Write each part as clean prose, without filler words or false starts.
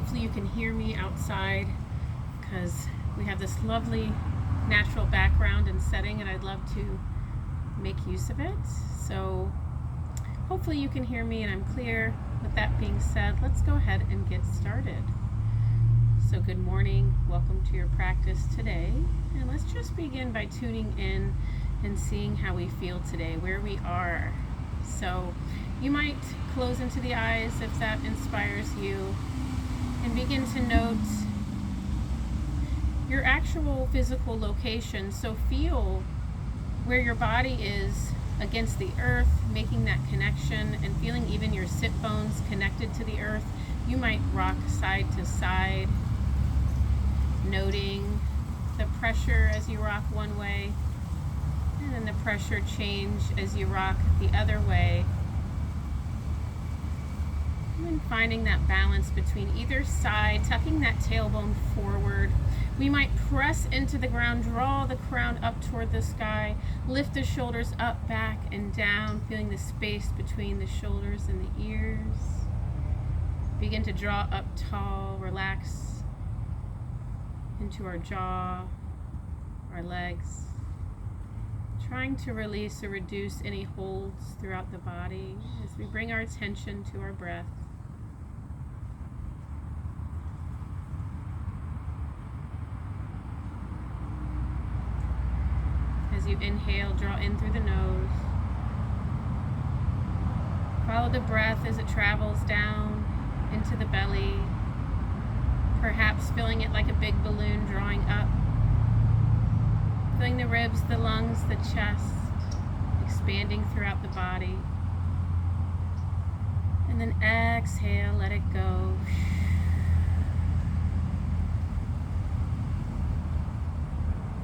Hopefully you can hear me outside because we have this lovely natural background and setting, and I'd love to make use of it. So hopefully you can hear me and I'm clear. With that being said, let's go ahead and get started. So good morning, welcome to your practice today, and let's just begin by tuning in and seeing how we feel today, where we are. So you might close into the eyes if that inspires you and begin to note your actual physical location. So feel where your body is against the earth, making that connection and feeling even your sit bones connected to the earth. You might rock side to side, noting the pressure as you rock one way and then the pressure change as you rock the other way. And finding that balance between either side, tucking that tailbone forward. We might press into the ground, draw the crown up toward the sky, lift the shoulders up, back, and down, feeling the space between the shoulders and the ears. Begin to draw up tall, relax into our jaw, our legs. Trying to release or reduce any holds throughout the body as we bring our attention to our breath. As you inhale, draw in through the nose. Follow the breath as it travels down into the belly, perhaps filling it like a big balloon, drawing up. Filling the ribs, the lungs, the chest, expanding throughout the body. And then exhale, let it go.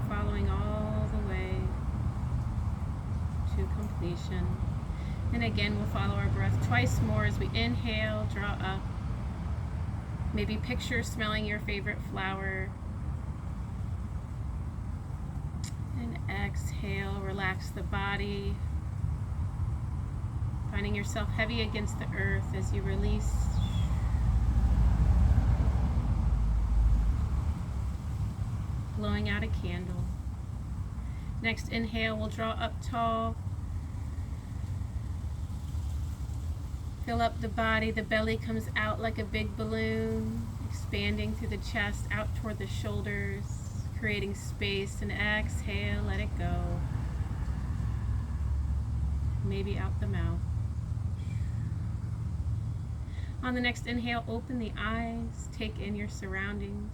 Following all the way to completion. And again, we'll follow our breath twice more as we inhale, draw up. Maybe picture smelling your favorite flower. And exhale, relax the body. Finding yourself heavy against the earth as you release. Blowing out a candle. Next inhale, we'll draw up tall. Fill up the body, the belly comes out like a big balloon, expanding through the chest, out toward the shoulders, creating space, and exhale, let it go. Maybe out the mouth. On the next inhale, open the eyes, take in your surroundings.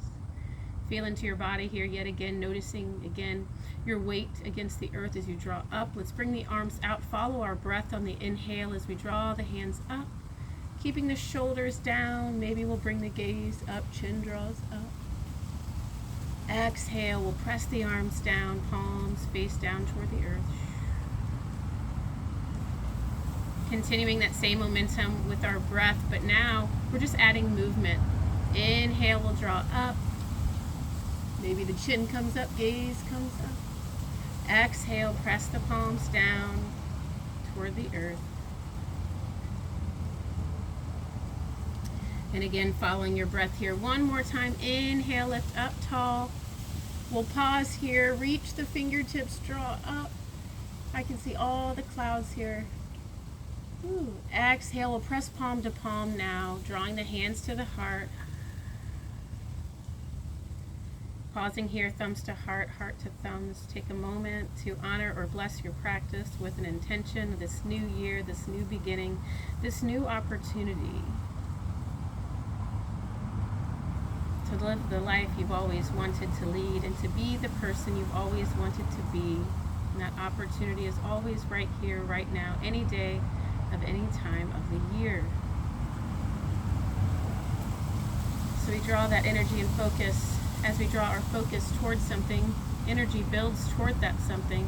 Feel into your body here yet again, noticing again your weight against the earth as you draw up. Let's bring the arms out, follow our breath on the inhale as we draw the hands up, keeping the shoulders down. Maybe we'll bring the gaze up, chin draws up. Exhale, we'll press the arms down, palms face down toward the earth. Continuing that same momentum with our breath, but now we're just adding movement. Inhale, we'll draw up. Maybe the chin comes up, gaze comes up. Exhale, press the palms down toward the earth. And again, following your breath here. One more time. Inhale, lift up tall. We'll pause here, reach the fingertips, draw up. I can see all the clouds here. Ooh. Exhale, we'll press palm to palm now, drawing the hands to the heart. Pausing here, thumbs to heart, heart to thumbs. Take a moment to honor or bless your practice with an intention of this new year, this new beginning, this new opportunity to live the life you've always wanted to lead and to be the person you've always wanted to be. And that opportunity is always right here, right now, any day of any time of the year. So we draw that energy and focus. As we draw our focus towards something, energy builds toward that something.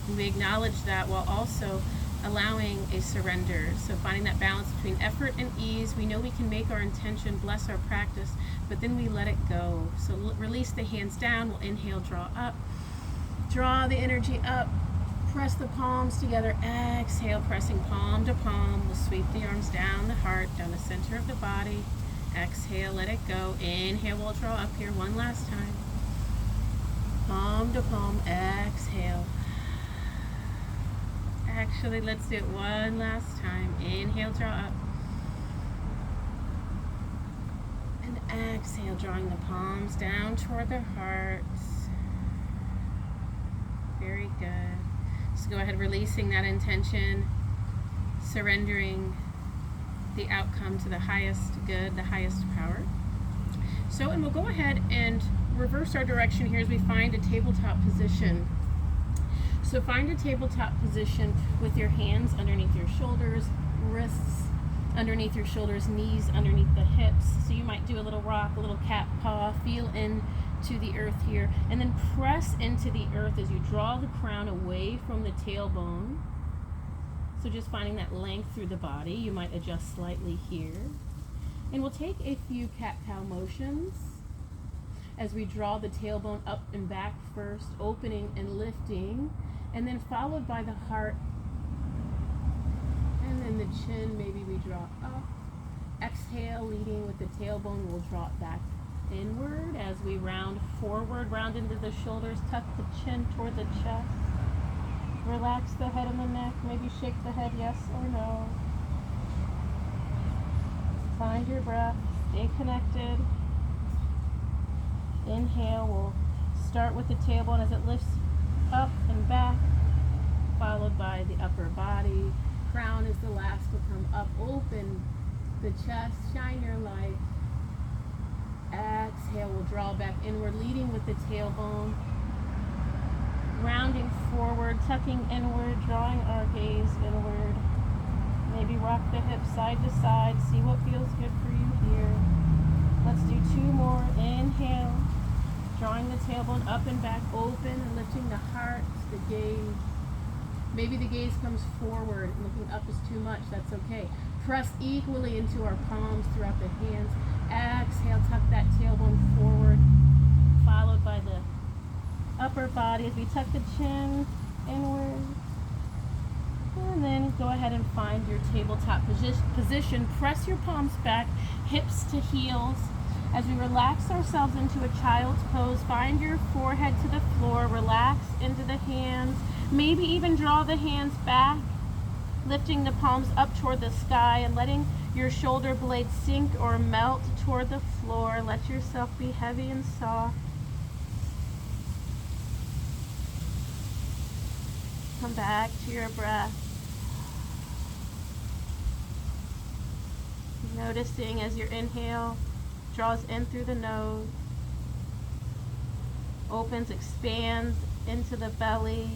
And we acknowledge that while also allowing a surrender. So finding that balance between effort and ease. We know we can make our intention, bless our practice, but then we let it go. So release the hands down. We'll inhale, draw up. Draw the energy up. Press the palms together. Exhale, pressing palm to palm. We'll sweep the arms down the heart, down the center of the body. Exhale, let it go. Inhale, we'll draw up here one last time. Palm to palm. Exhale. Actually, let's do it one last time. Inhale, draw up. And exhale, drawing the palms down toward the heart. Very good. So go ahead, releasing that intention, surrendering the outcome to the highest good, the highest power. So, and we'll go ahead and reverse our direction here as we find a tabletop position. So find a tabletop position with your hands underneath your shoulders, wrists underneath your shoulders, knees underneath the hips. So you might do a little rock, a little cat paw, feel into the earth here, and then press into the earth as you draw the crown away from the tailbone. So just finding that length through the body. You might adjust slightly here. And we'll take a few cat-cow motions as we draw the tailbone up and back first, opening and lifting, and then followed by the heart, and then the chin, maybe we draw up. Exhale, leading with the tailbone, we'll draw it back inward as we round forward, round into the shoulders, tuck the chin toward the chest. Relax the head and the neck, maybe shake the head yes or no. Find your breath, stay connected. Inhale, we'll start with the tailbone as it lifts up and back, followed by the upper body. Crown is the last to come up. Open the chest, shine your light. Exhale, we'll draw back inward, leading with the tailbone. Rounding forward, tucking inward, drawing our gaze inward. Maybe rock the hips side to side. See what feels good for you here. Let's do two more. Inhale, drawing the tailbone up and back, open and lifting the heart, the gaze. Maybe the gaze comes forward. Looking up is too much. That's okay. Press equally into our palms throughout the hands. Exhale, tuck that tailbone forward, followed by the upper body as we tuck the chin inward. And then go ahead and find your tabletop position. Press your palms back, hips to heels. As we relax ourselves into a child's pose, find your forehead to the floor, relax into the hands. Maybe even draw the hands back, lifting the palms up toward the sky and letting your shoulder blades sink or melt toward the floor. Let yourself be heavy and soft. Come back to your breath. Noticing as your inhale draws in through the nose, opens, expands into the belly,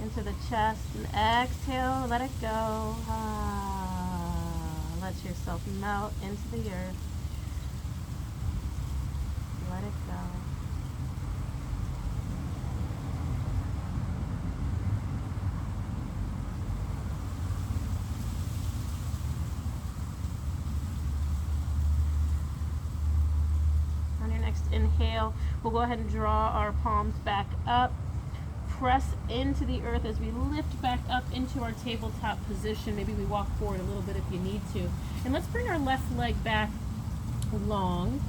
into the chest, and exhale, let it go. Let yourself melt into the earth. Let it go. Inhale, we'll go ahead and draw our palms back up, press into the earth as we lift back up into our tabletop position. Maybe we walk forward a little bit if you need to. And let's bring our left leg back long,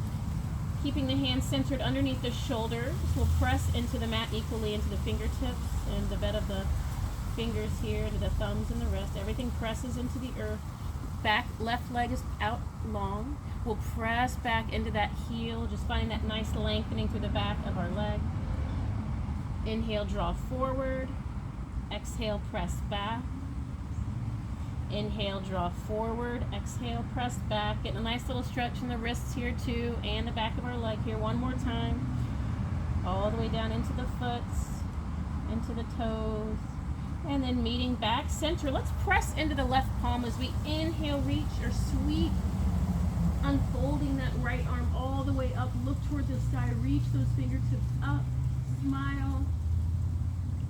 keeping the hands centered underneath the shoulders. We'll press into the mat equally into the fingertips and the bed of the fingers here to the thumbs and the wrist. Everything presses into the earth. Back, left leg is out long. We'll press back into that heel, just finding that nice lengthening through the back of our leg. Inhale, draw forward. Exhale, press back. Inhale, draw forward. Exhale, press back. Getting a nice little stretch in the wrists here too, and the back of our leg here. One more time. All the way down into the foots, into the toes. And then meeting back center. Let's press into the left palm as we inhale, reach or sweep. Unfolding that right arm all the way up. Look toward the sky. Reach those fingertips up. Smile.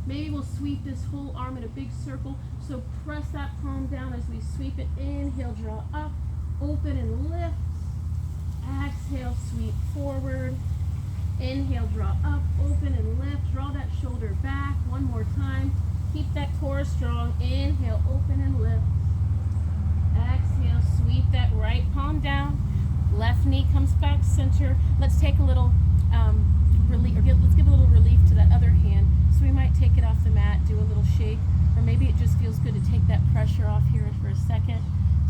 Maybe we'll sweep this whole arm in a big circle. So press that palm down as we sweep it. Inhale, draw up. Open and lift. Exhale, sweep forward. Inhale, draw up. Open and lift. Draw that shoulder back. One more Keep that core strong. Inhale, open and lift. Exhale, sweep that right palm down. Left knee comes back center. Let's take a little relief, let's give a little relief to that other hand. So we might take it off the mat, do a little shake, or maybe it just feels good to take that pressure off here for a second.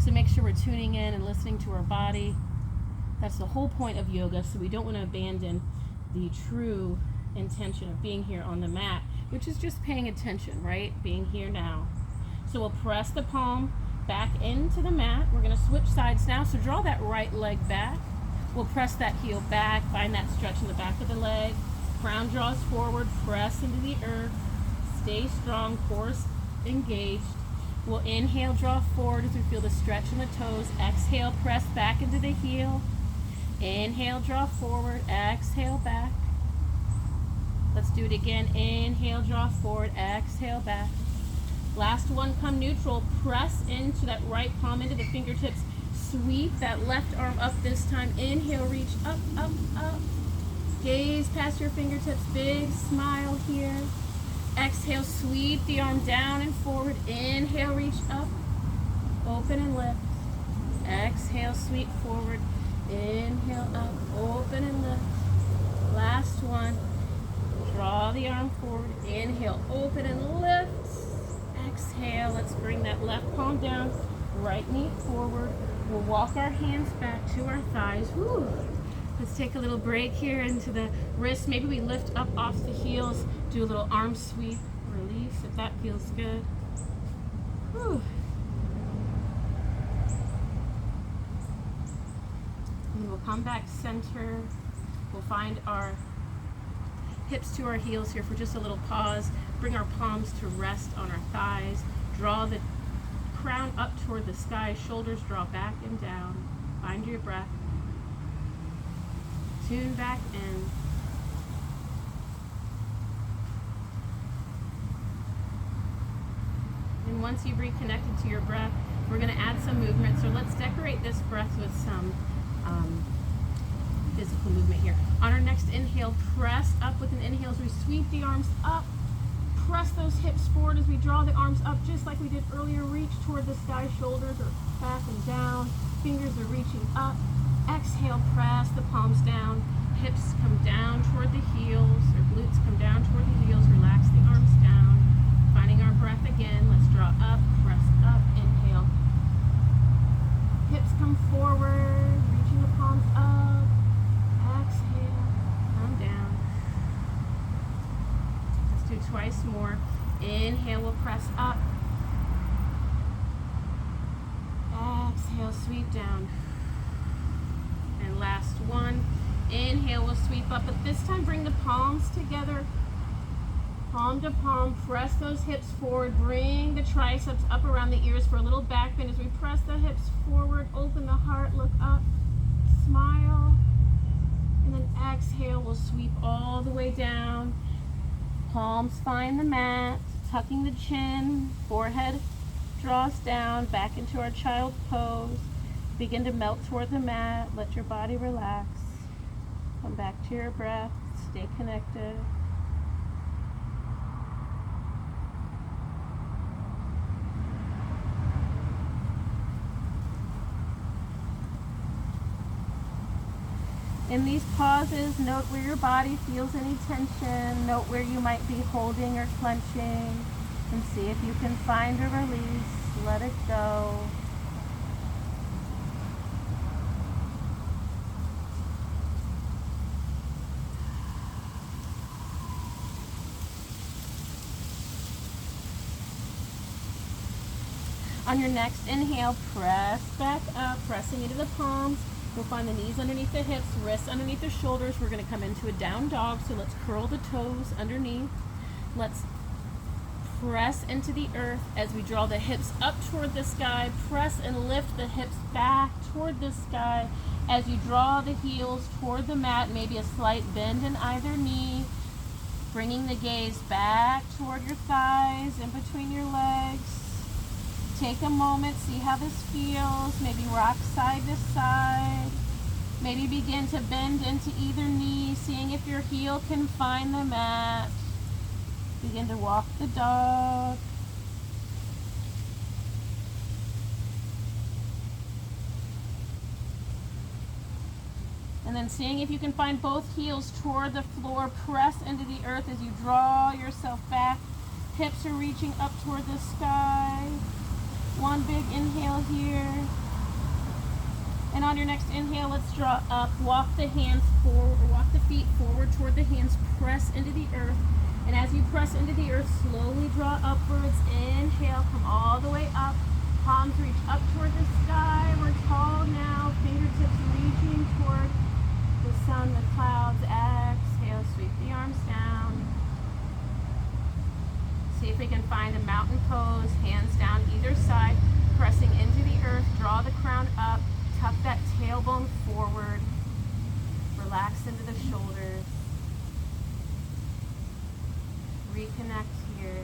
So make sure we're tuning in and listening to our body. That's the whole point of yoga, so we don't want to abandon the true intention of being here on the mat, which is just paying attention, right? Being here now. So we'll press the palm back into the mat. We're going to switch sides now, so draw that right leg back. We'll press that heel back, find that stretch in the back of the leg. Crown draws forward, press into the earth. Stay strong, core engaged. We'll inhale, draw forward as we feel the stretch in the toes. Exhale, press back into the heel. Inhale, draw forward. Exhale, back. Let's do it again. Inhale, draw forward. Exhale, back. Last one, come neutral. Press into that right palm into the fingertips. Sweep that left arm up this time. Inhale, reach up, up, up. Gaze past your fingertips. Big smile here. Exhale, sweep the arm down and forward. Inhale, reach up. Open and lift. Exhale, sweep forward. Inhale, up. Open and lift. Last one. Draw the arm forward. Inhale, open and lift. Exhale, let's bring that left palm down. Right knee forward. We'll walk our hands back to our thighs. Whew. Let's take a little break here into the wrists. Maybe we lift up off the heels. Do a little arm sweep, release if that feels good. Whew. And we'll come back center. We'll find our hips to our heels here for just a little pause. Bring our palms to rest on our thighs. Draw the crown up toward the sky. Shoulders draw back and down. Find your breath. Tune back in. And once you've reconnected to your breath, we're going to add some movement. So let's decorate this breath with some physical movement here. On our next inhale, press up with an inhale as we sweep the arms up. Press those hips forward as we draw the arms up just like we did earlier. Reach toward the sky, shoulders are back and down. Fingers are reaching up. Exhale, press the palms down. Hips come down toward the heels, or glutes come down toward the heels. Relax the arms down. Finding our breath again. Let's draw up, press up, inhale. Hips come forward, reaching the palms up. Exhale, come down. Let's do twice more. Inhale, we'll press up. Exhale, sweep down. And last one. Inhale, we'll sweep up, but this time bring the palms together. Palm to palm, press those hips forward. Bring the triceps up around the ears for a little back bend as we press the hips forward. Open the heart, look up, smile. And then exhale, we'll sweep all the way down. Palms find the mat, tucking the chin, forehead draws down, back into our child pose. Begin to melt toward the mat. Let your body relax. Come back to your breath. Stay connected. In these pauses, note where your body feels any tension. Note where you might be holding or clenching. And see if you can find a release. Let it go. On your next inhale, press back up, pressing into the palms. We'll find the knees underneath the hips, wrists underneath the shoulders. We're going to come into a down dog, so let's curl the toes underneath. Let's press into the earth as we draw the hips up toward the sky. Press and lift the hips back toward the sky as you draw the heels toward the mat, maybe a slight bend in either knee. Bringing the gaze back toward your thighs, in between your legs. Take a moment, see how this feels. Maybe rock side to side. Maybe begin to bend into either knee, seeing if your heel can find the mat. Begin to walk the dog. And then seeing if you can find both heels toward the floor. Press into the earth as you draw yourself back. Hips are reaching up toward the sky. One big inhale here. And on your next inhale, let's draw up. Walk the hands forward, or walk the feet forward toward the hands. Press into the earth. And as you press into the earth, slowly draw upwards. Inhale, come all the way up. Palms reach up toward the sky. We're tall now. Fingertips reaching toward the sun, the clouds. Exhale, sweep the arms down. See if we can find a mountain pose. Hands down either side. Pressing into the earth. Draw the crown up. Tuck that tailbone forward. Relax into the shoulders. Reconnect here.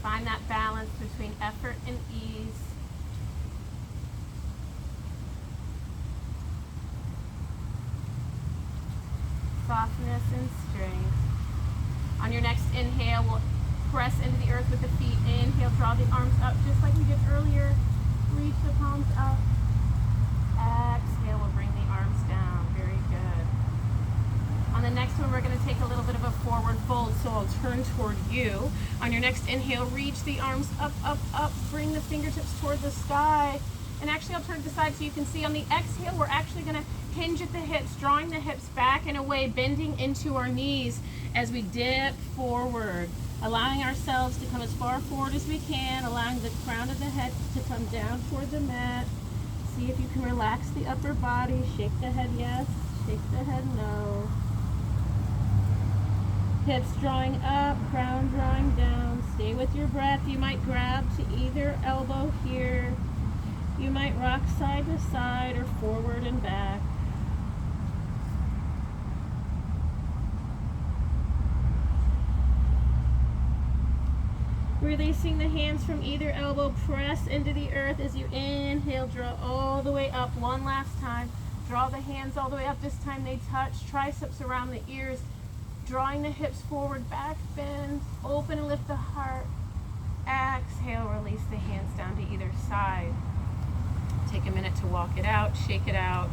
Find that balance between effort and ease. Softness and strength. On your next inhale, we'll press into the earth with the feet. Inhale, draw the arms up just like we did earlier. Reach the palms up. Exhale, we'll bring the arms down. Very good. On the next one, we're going to take a little bit of a forward fold, so I'll turn toward you. On your next inhale, reach the arms up, up, up. Bring the fingertips toward the sky. And actually, I'll turn to the side so you can see. On the exhale, we're actually going to hinge at the hips, drawing the hips back and away, bending into our knees as we dip forward. Allowing ourselves to come as far forward as we can, allowing the crown of the head to come down toward the mat. See if you can relax the upper body. Shake the head yes, shake the head no. Hips drawing up, crown drawing down. Stay with your breath. You might grab to either elbow here. You might rock side to side or forward and back. Releasing the hands from either elbow, press into the earth as you inhale, draw all the way up. One last time. Draw the hands all the way up. This time they touch. Triceps around the ears. Drawing the hips forward, back bend. Open and lift the heart. Exhale, release the hands down to either side. Take a minute to walk it out, shake it out.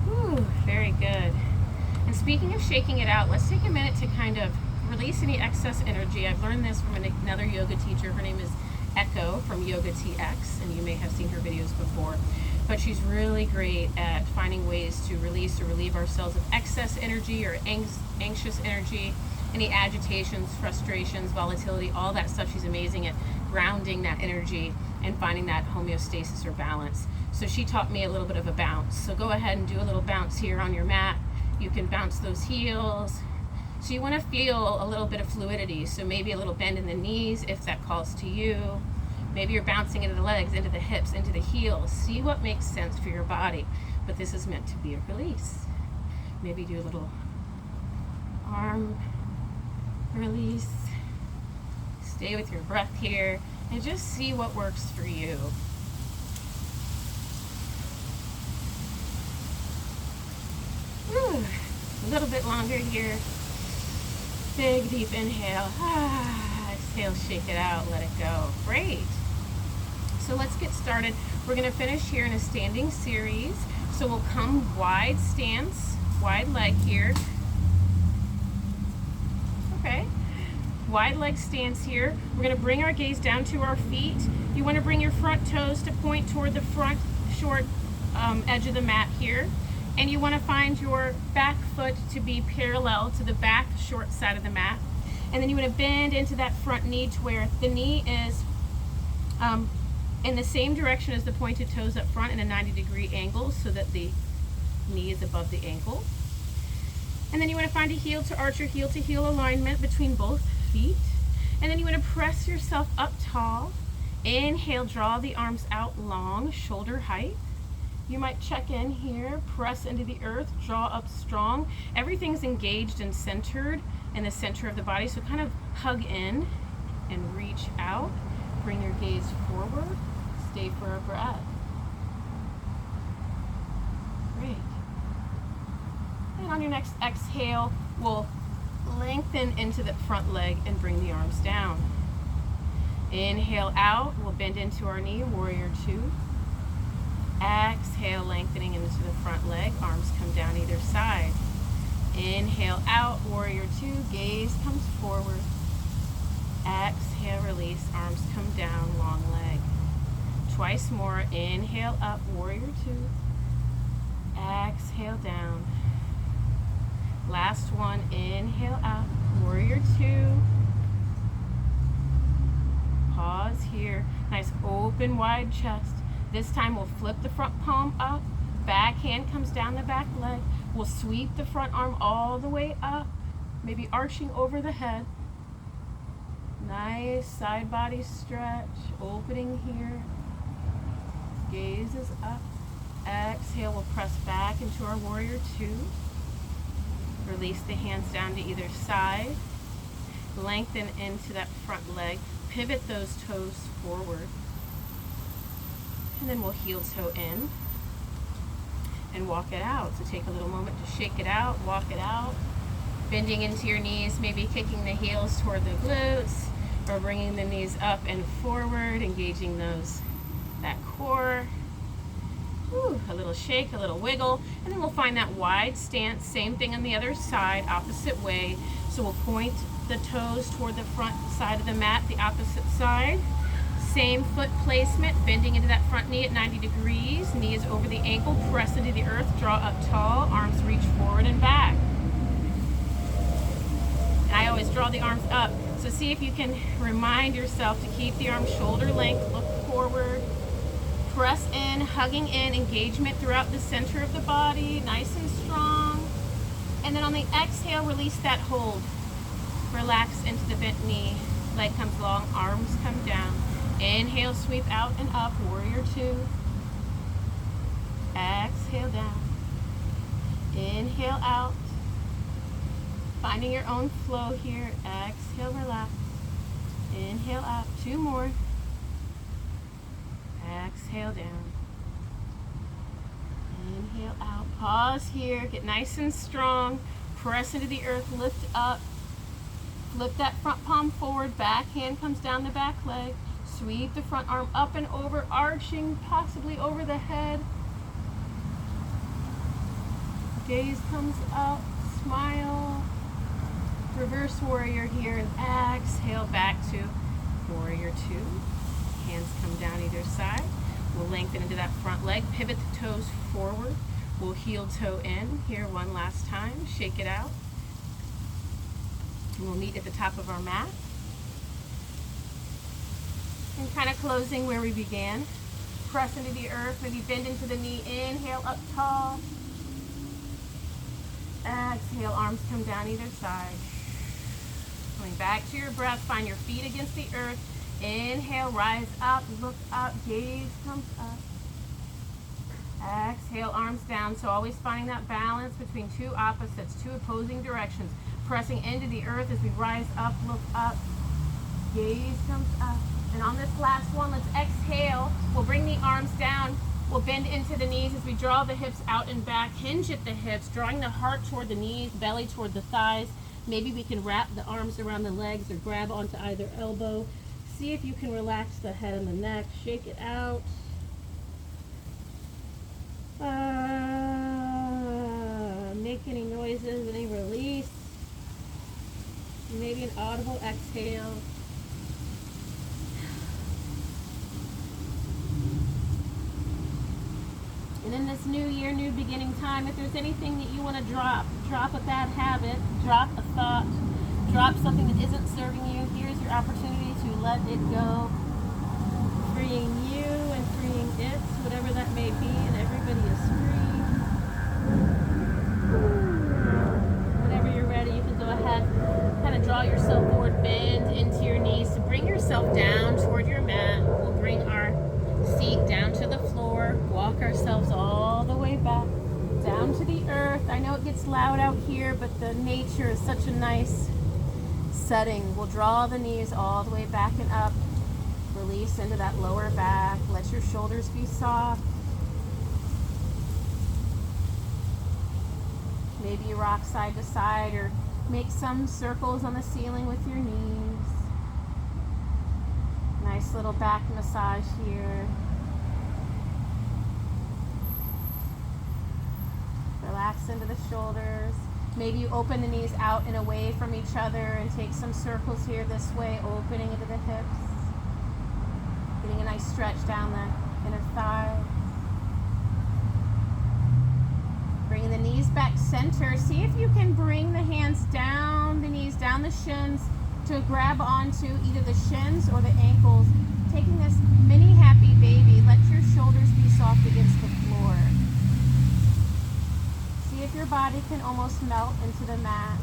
Whew, very good. And speaking of shaking it out, let's take a minute to kind of release any excess energy. I've learned this from another yoga teacher. Her name is Echo from Yoga TX, and you may have seen her videos before. But she's really great at finding ways to release or relieve ourselves of excess energy or anxious energy, any agitations, frustrations, volatility, all that stuff. She's amazing at grounding that energy and finding that homeostasis or balance. So she taught me a little bit of a bounce. So go ahead and do a little bounce here on your mat. You can bounce those heels. So you want to feel a little bit of fluidity. So maybe a little bend in the knees if that calls to you. Maybe you're bouncing into the legs, into the hips, into the heels. See what makes sense for your body. But this is meant to be a release. Maybe do a little arm release. Stay with your breath here and just see what works for you. Whew. A little bit longer here. Big deep inhale. Exhale, shake it out, let it go. Great. So let's get started. We're going to finish here in a standing series. So we'll come wide stance, wide leg here. Okay. Wide leg stance here. We're going to bring our gaze down to our feet. You want to bring your front toes to point toward the front short edge of the mat here. And you want to find your back foot to be parallel to the back short side of the mat. And then you want to bend into that front knee to where the knee is in the same direction as the pointed toes up front in a 90-degree angle so that the knee is above the ankle. And then you want to find a heel to arch or heel to heel alignment between both feet. And then you want to press yourself up tall. Inhale, draw the arms out long, shoulder height. You might check in here, press into the earth, draw up strong. Everything's engaged and centered in the center of the body, so kind of hug in and reach out. Bring your gaze forward. Stay for a breath. Great. And on your next exhale, we'll lengthen into the front leg and bring the arms down. Inhale out, we'll bend into our knee, warrior two. Exhale, lengthening into the front leg, arms come down either side. Inhale out, warrior two, gaze comes forward. Exhale, release, arms come down, long leg. Twice more, inhale up, warrior two. Exhale down. Last one, inhale out, warrior two. Pause here, nice open wide chest. This time we'll flip the front palm up, back hand comes down the back leg. We'll sweep the front arm all the way up, maybe arching over the head. Nice side body stretch, opening here. Gaze is up. Exhale, we'll press back into our warrior two. Release the hands down to either side. Lengthen into that front leg. Pivot those toes forward. And then we'll heel toe in and walk it out. So take a little moment to shake it out, walk it out. Bending into your knees, maybe kicking the heels toward the glutes or bringing the knees up and forward, engaging that core. Whew, a little shake, a little wiggle, and then we'll find that wide stance. Same thing on the other side, opposite way. So we'll point the toes toward the front side of the mat, the opposite side. Same foot placement, bending into that front knee at 90 degrees. Knee is over the ankle, press into the earth, draw up tall, arms reach forward and back. And I always draw the arms up. So see if you can remind yourself to keep the arms shoulder length, look forward. Press in, hugging in, engagement throughout the center of the body, nice and strong. And then on the exhale, release that hold. Relax into the bent knee. Leg comes long, arms come down. Inhale, sweep out and up, warrior two. Exhale down. Inhale out. Finding your own flow here. Exhale, relax. Inhale out, two more. Exhale down. Inhale out. Pause here. Get nice and strong. Press into the earth. Lift up. Flip that front palm forward. Back hand comes down the back leg. Sweep the front arm up and over, arching possibly over the head. Gaze comes up. Smile. Reverse warrior here. And exhale back to warrior two. Hands come down either side. We'll lengthen into that front leg. Pivot the toes forward. We'll heel toe in. Here one last time. Shake it out. And we'll meet at the top of our mat. And kind of closing where we began. Press into the earth. Maybe bend into the knee. Inhale up tall. Exhale. Arms come down either side. Coming back to your breath. Find your feet against the earth. Inhale, rise up, look up, gaze comes up. Exhale, arms down. So always finding that balance between two opposites, two opposing directions. Pressing into the earth as we rise up, look up, gaze comes up. And on this last one, let's exhale. We'll bring the arms down. We'll bend into the knees as we draw the hips out and back. Hinge at the hips, drawing the heart toward the knees, belly toward the thighs. Maybe we can wrap the arms around the legs or grab onto either elbow. See if you can relax the head and the neck. Shake it out. Make any noises, any release. Maybe an audible exhale. And in this new year, new beginning time, if there's anything that you want to drop a bad habit, drop a thought, drop something that isn't serving you, here's your opportunity to let it go, freeing you and freeing it, whatever that may be, and everybody is free. Whenever you're ready, you can go ahead, kind of draw yourself forward, bend into your knees, to bring yourself down toward your mat. We'll bring our feet down to the floor, walk ourselves all the way back, down to the earth. I know it gets loud out here, but the nature is such a nice setting. We'll draw the knees all the way back and up. Release into that lower back. Let your shoulders be soft. Maybe you rock side to side or make some circles on the ceiling with your knees. Nice little back massage here. Relax into the shoulders. Maybe you open the knees out and away from each other and take some circles here this way, opening into the hips. Getting a nice stretch down the inner thigh. Bringing the knees back center. See if you can bring the hands down the knees, down the shins to grab onto either the shins or the ankles. Taking this mini happy baby, let your shoulders be soft against the floor. See if your body can almost melt into the mat.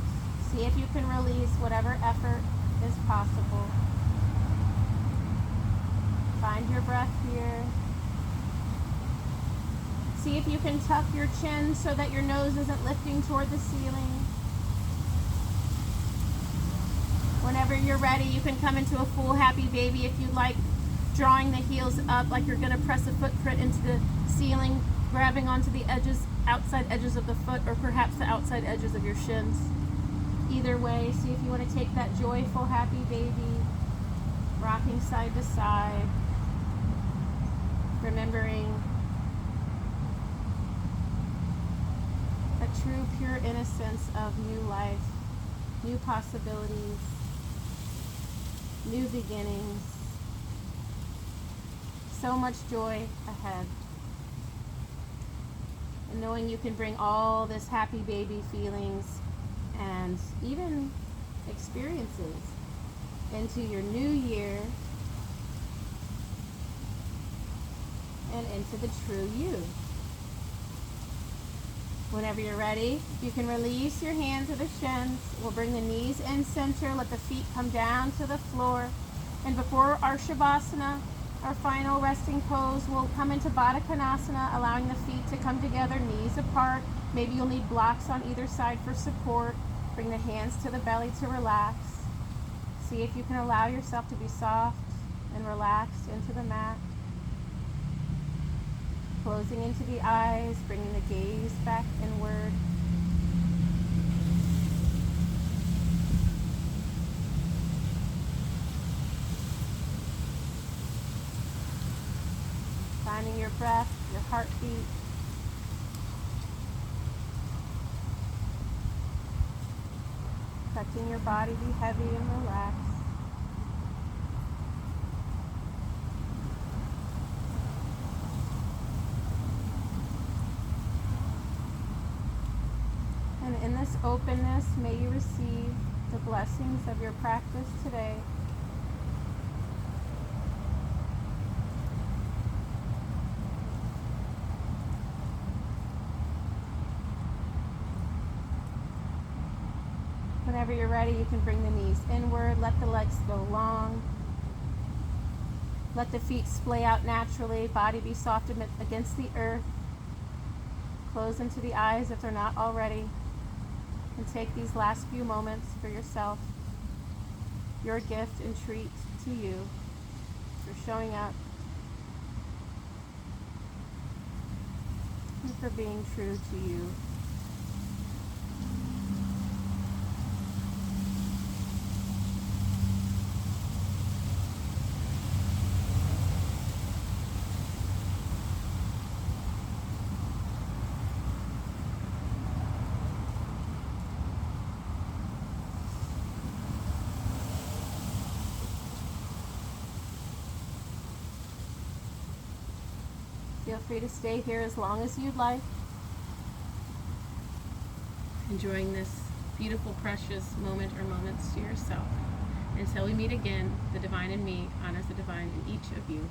See if you can release whatever effort is possible. Find your breath here. See if you can tuck your chin so that your nose isn't lifting toward the ceiling. Whenever you're ready, you can come into a full happy baby if you'd like, drawing the heels up like you're going to press a footprint into the ceiling, grabbing onto the edges, outside edges of the foot, or perhaps the outside edges of your shins. Either way, see if you want to take that joyful happy baby, rocking side to side, remembering a true pure innocence of new life, new possibilities, new beginnings, so much joy ahead. And knowing you can bring all this happy baby feelings and even experiences into your new year and into the true you. Whenever you're ready, you can release your hands to the shins. We'll bring the knees in center, let the feet come down to the floor. And before our Shavasana, our final resting pose, we'll come into Baddha Konasana, allowing the feet to come together, knees apart. Maybe you'll need blocks on either side for support. Bring the hands to the belly to relax. See if you can allow yourself to be soft and relaxed into the mat. Closing into the eyes, bringing the gaze back inward. Finding your breath, your heartbeat. Letting your body be heavy and relaxed. And in this openness, may you receive the blessings of your practice today. Whenever you're ready, you can bring the knees inward, let the legs go long. Let the feet splay out naturally, body be soft against the earth. Close into the eyes if they're not already. And take these last few moments for yourself, your gift and treat to you for showing up and for being true to you. Feel free to stay here as long as you'd like. Enjoying this beautiful, precious moment or moments to yourself. Until we meet again, the divine in me honors the divine in each of you.